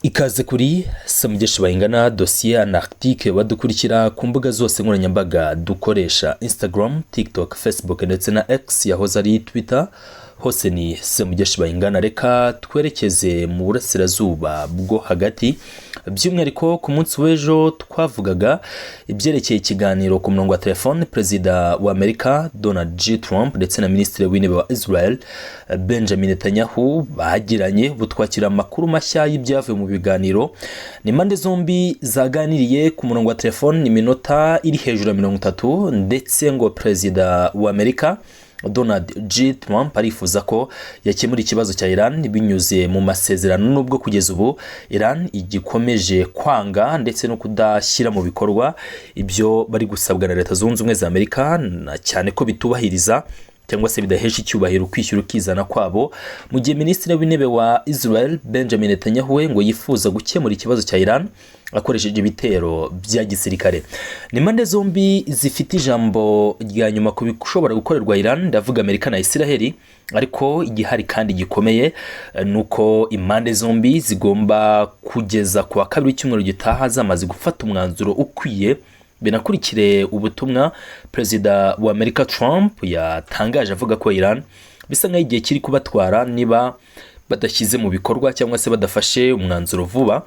Ikaze kuri Samugeshi Bayingana dosiye anarctique badukurikira ku mbuga zose nkoranyambaga dukoresha Instagram, TikTok, Facebook ndetse na X yahoze ari Twitter. Hose ni Samugeshi Bayingana. Reka twerekeze mu burasirazuba bwo hagati, by'umwihariko ku munsi w'ejo twavugaga ibyerekeye ikiganiro ku murongo wa telefone Perezida wa Amerika Donald J. Trump ndetse na Minisitiri w'Intebe wa Israel Benjamin Netanyahu bagiranye. Butwakira amakuru mashya y'ibyavuye mu biganiro. Ni impande zombi zaganiriye ku murongo wa telefone iminota iri hejuru ya 30, ndetse ngo Perezida wa Amerika Donald J. Trump arifuza ko yakemura ikibazo cya Iran binyuze mu masezerano, nubwo kugeza ubu Iran igikomeje kwanga ndetse no kudashyira mu bikorwa ibyo bari gusabwa na Leta Zunze Ubumwe za Amerika, cyane ko bitubahiriza cyangwa se bidahesha icyubahiro kwishyura ukizana kwabo. Mu gihe Minisitiri w'Intebe wa Israel Benjamin Netanyahu ngo yifuza gukemura ikibazo cya Iran akoresheje ibitero bya gisirikare. Ni impande zombi zifite ijambo rya nyuma ku bishobora gukorerwa Iran, ndavuga Amerika na Israel, ariko igihari kandi gikomeye nuko impande zombi zigomba kugeza ku wa kabiri cy'umweru gitaha zamaze gufata umwanzuro ukwiye, binakurikire ubutumwa Perezida wa Amerika Trump yatangaje avuga ko Iran bisa nk'aho igihe kiri kubatwara niba badashyize mu bikorwa cyangwa se badafashe umwanzuro vuba,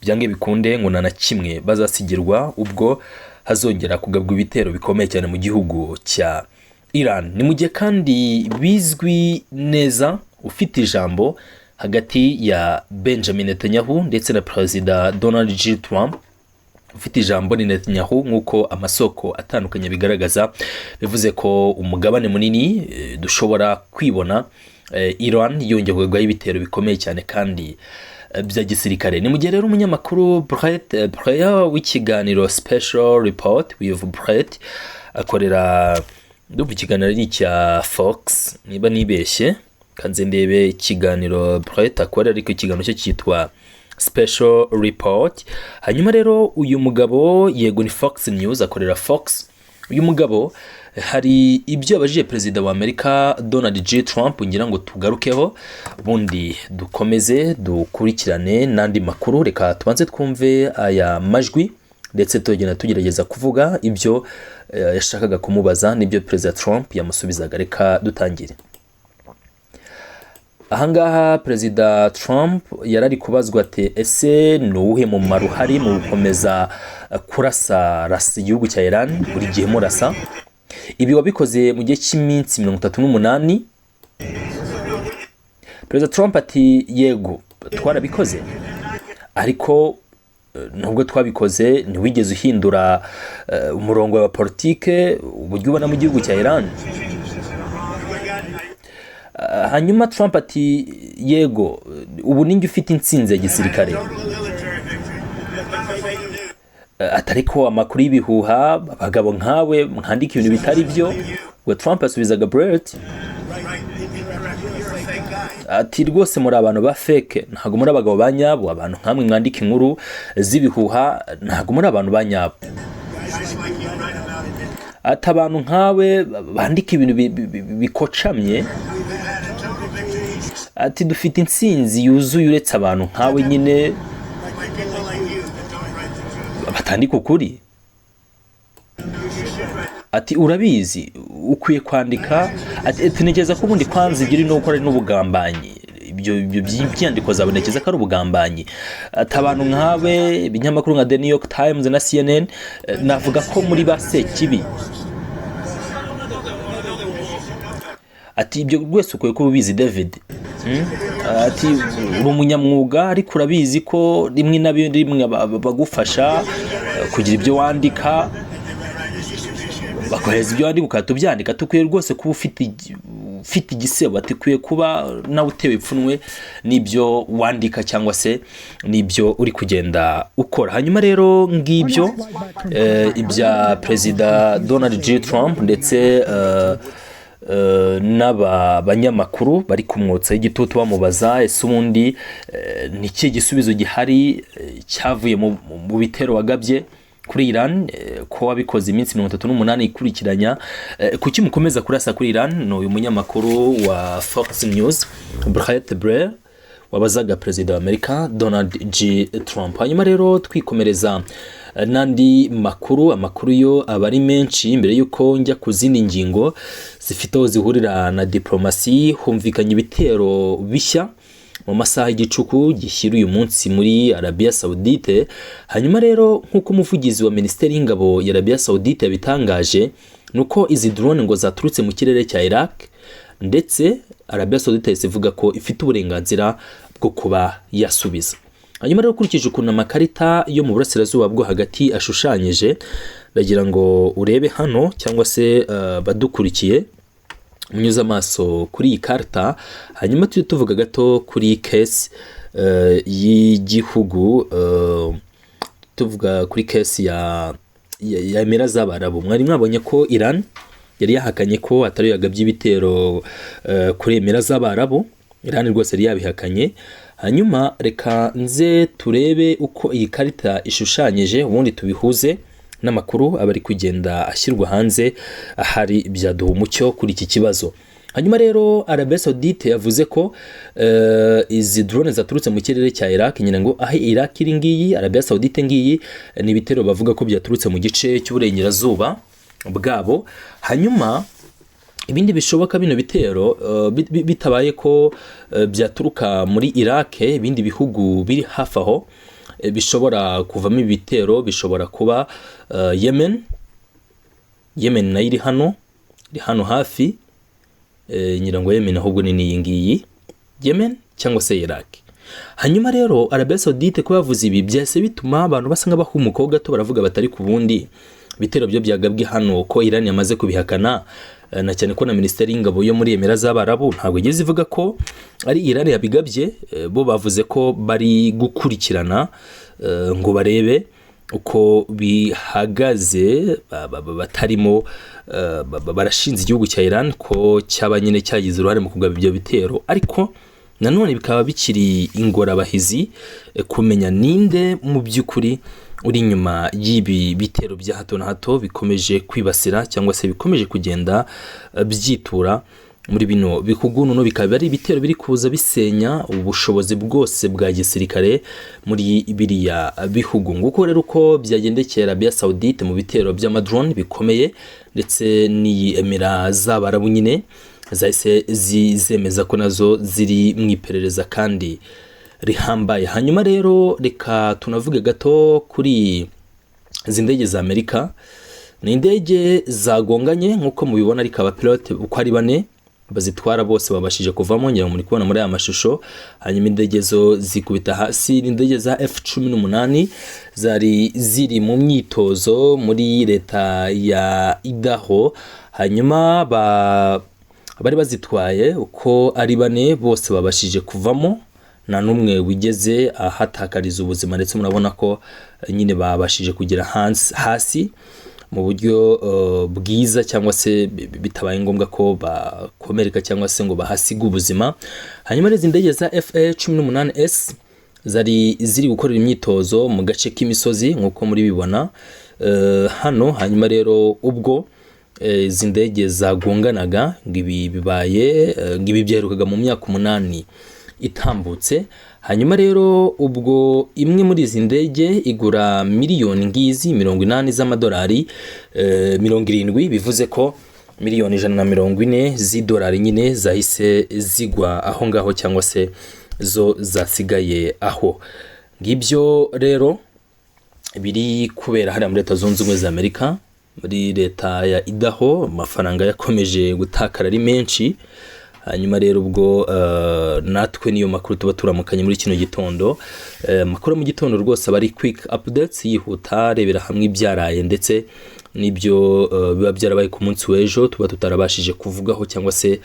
byange bikunde ngo na kimwe bazasigirwa ubwo hazongera kugabwa ibitero bikomeye cyane mu gihugu cya Iran. Ni mu gihe kandi bizwi neza ufite ijambo hagati ya Benjamin Netanyahu ndetse na Perezida Donald J. Trump. Ufite ijambo ni Netanyahu, nk'uko amasoko atandukanye bigaragaza, bivuze ko umugabane munini dushobora kwibona Iran yongerwaho ibitero bikomeye cyane kandi bya gisirikare. Ni mu gihe rero umunyamakuru Brett w'ikiganiro Special Report with Brett akorera ikiganiro cya Fox, niba nibeshye kanze ndebe ikiganiro Brett akorera, ariko ikiganiro cye cyitwa Special Report. Hanyuma rero uyu mugabo yego ni Fox News, akorera Fox. Uyu mugabo hari ibyo yabajije Perezida wa Amerika Donald J. Trump, ngira ngo tugarukeho ubundi dukomeze dukurikirane n'andi makuru. Reka tubanze twumve aya majwi ndetse tugenda tugerageza kuvuga ibyo yashakaga kumubaza n'ibyo Perezida Trump yamusubizaga. Reka dutangire. Ahangaha Perezida Trump yarari kubazwa ati ese nuwuhe mumaro uhari mu gukomeza kurasa igihugu cya Iran buri gihe murasa? Ibi wabikoze mu gihe cy'iminsi 38. Perezida Trump ati yego twarabikoze, ariko nubwo twabikoze ntiwigeze uhindura umurongo wa politike uburyo ubona mu gihugu cya Iran. Hanyuma Trump ati yego ubu ninjye ufite intsinzi ya gisirikare, atariko amakuru y'ibihuha abagabo nkawe mwandika ibintu bitari byo. Ngo Trump asubizaga Brett ati rwose muri abantu ba fake, ntago muri abagabo ba nyabo. Abantu nkamwe mwandika inkuru z'ibihuha, ntago muri abantu ba nyabo. Ati abantu nkawe bandika ibintu bikocamye. Ati dufite intsinzi yuzuye uretse abantu nkawe nyine batandika ukuri. Ati urabizi ukwiye kwandika. Ati tunegeza ko ubundi kwanza ibyo uri no gukora n'ubugambanyi, ibyo byandiko zabonekeza ko ari ubugambanyi. Ati abantu nkawe ibinyamakuru nka The New York Times na CNN navuga ko muri base kibi. Ati ibyo rwese ukwiye kuba ubizi David. Ati uri umunyamwuga, ariko urabizi ko rimwe na rimwe bagufasha kugira ibyo wandika, bakohereza ibyo wandika ukatubyandika. Tukwiye rwose kuba ufite igisebo. Ati kwiye kuba nawe utewe ipfunwe n'ibyo wandika cyangwa se n'ibyo uri kugenda ukora. Hanyuma rero ngibyo ibya Perezida Donald J. Trump ndetse n'aba banyamakuru bari kumwotsa igitutu bamubaza ese ubundi niki gisubizo gihari cyavuye mu bitero wagabye kuri Iran, ko wabikoze iminsi 38 ikurikiranya, kuki mukomeza kurasa kuri Iran? No uyu munyamakuru wa Fox News Brett wabazaga perezida wa Amerika Donald J. Trump. Hanyuma rero twikomereza n'andi amakuru yo aba ari menshi. Imbere y'uko njya ku zindi ngingo zifite aho zihurira na diplomasi, humvikanye ibitero bishya mu masaha y'igicuku gishyira uyu munsi muri Arabia Saudite. Hanyuma rero nk'uko umuvugizi wa Minisiteri y'Ingabo ya Arabia Saudite yabitangaje, nuko izi drone ngo zaturutse mu kirere cya Iraq, ndetse Arabia Saudite ivuga ko ifite uburenganzira bwo kuba yasubiza. Hanyuma rero ukurikije ukuntu amakarita yo mu burasirazuba bwo hagati ashushanyije, ndagira ngo urebe hano cyangwa se badukurikiye munyuze amaso kuri iyi karita. Hanyuma tujye tuvuga gato kuri case y'igihugu, tuvuga kuri case ya Emira z'Abarabu. Mwari mwabonye ko Iran yari yahakanye ko atari yagabye ibitero kuri Emira z'Abarabu. Iran rwose yari yabihakanye. Hanyuma reka nze turebe uko iyi karita ishushanyije, ubundi tubihuze n'amakuru abari kugenda ashyirwa hanze ahari byaduha umucyo kuri iki kibazo. Hanyuma rero Arabia Saudite yavuze ko izi drone zaturutse mu kirere cya Iraq, nyine ngo aho Iraq iri ngiyi, Arabia Saudite ngiyi, ni ibitero bavuga ko byaturutse mu gice cy'uburengerazuba bwabo. Hanyuma ibindi bishoboka bino bitero bitabaye ko byaturuka muri Iraq, ibindi bihugu biri hafi aho bishobora kuvamo ibitero bishobora kuba Yemen nayo iri hano hafi, nyirango Yemen ahubwo ni iyi ngiyi, Yemen cyangwa se Iraq. Hanyuma rero Arabia Saudite ko yavuze ibi byase bituma abantu basa nk'abahumuka gato, baravuga batari ku bundi bitero byo byagabwe hano ko Iran yamaze kubihakana, na cyane ko na Minisiteri y'Ingabo yo muri Emira z'Abarabu ntabwo igeze ivuga ko ari Iran yabigabye. Bo bavuze ko bari gukurikirana ngo barebe uko bihagaze, batarimo barashinze igihugu cya Iran ko cyaba nyine cyagize uruhare mu kugaba ibyo bitero. Ariko nanone bikaba bikiri ingorabahizi kumenya ninde mu by'ukuri uri inyuma y'ibi bitero bya hato na hato bikomeje kwibasira cyangwa se bikomeje kugenda byitura muri bino bihugu. Noneho bikaba ari ibitero biri kuza bisenya ubushobozi bwose bwa gisirikare muri biriya bihugu. Nguko rero uko byagendekera Arabia Saudite mu bitero by'amadrone bikomeye, ndetse n'iyi Emira z'Abarabu nyine zahise zizemeza ko nazo ziri mu iperereza kandi rihambaye. Hanyuma rero reka tunavuge gato kuri izi ndege za Amerika. Ni indege zagonganye nk'uko mubibona, ariko abapilote uko ari 4 bazitwara bose babashije kuvamo, ngira muri kubona muri aya mashusho. Hanyuma indege zo zikubita hasi. Ni indege za F-18 zari ziri mu myitozo muri leta ya Idaho. Hanyuma bari bazitwaye uko ari 4 bose babashije kuvamo, nta n'umwe wigeze ahatakariza ubuzima, ndetse murabona ko nyine babashije kugera hasi mu buryo bwiza, cyangwa se bitabaye ngombwa ko bakomereka cyangwa se ngo bahasiga ubuzima. Hanyuma izi ndege za FA-18S zari ziri gukorera imyitozo mu gace k'imisozi nk'uko muri bibona hano. Hanyuma rero ubwo izi ndege zagonganaga, ngibi byaherukaga mu myaka 8 itambutse. Hanyuma rero ubwo imwe muri izi ndege igura miliyoni ngizi 80 z'amadolari 70, bivuze ko miliyoni 140 z'idolari nyine zahise zigwa aho ngaho, cyangwa se zo zasigaye aho. Ngibyo rero biri kubera hariya muri Leta Zunze Ubumwe za Amerika, muri leta ya Idaho. Amafaranga yakomeje gutakara ari menshi. Hanyuma rero ubwo natwe niyo makuru tuba turamukanye muri kino gitondo. Makuru mu gitondo rwose aba ari quick updates, yihuta, rebera hamwe ibyaraye ndetse nibyo biba byarabaye ku munsi w'ejo tuba tutarabashije kuvugaho cyangwa se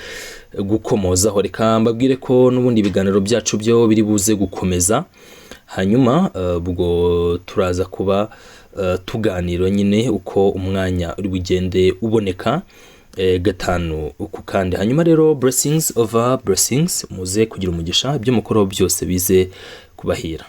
gukomozaho. Reka mbabwire ko n'ubundi ibiganiro byacu byo biri buze gukomeza. Hanyuma ubwo turaza kuba tuganira nyine uko umwanya uri bugende uboneka gatanu uku kandi. Hanyuma rero blessings over blessings, muze kugira umugisha, ibyo mukoro byose bize kubahira.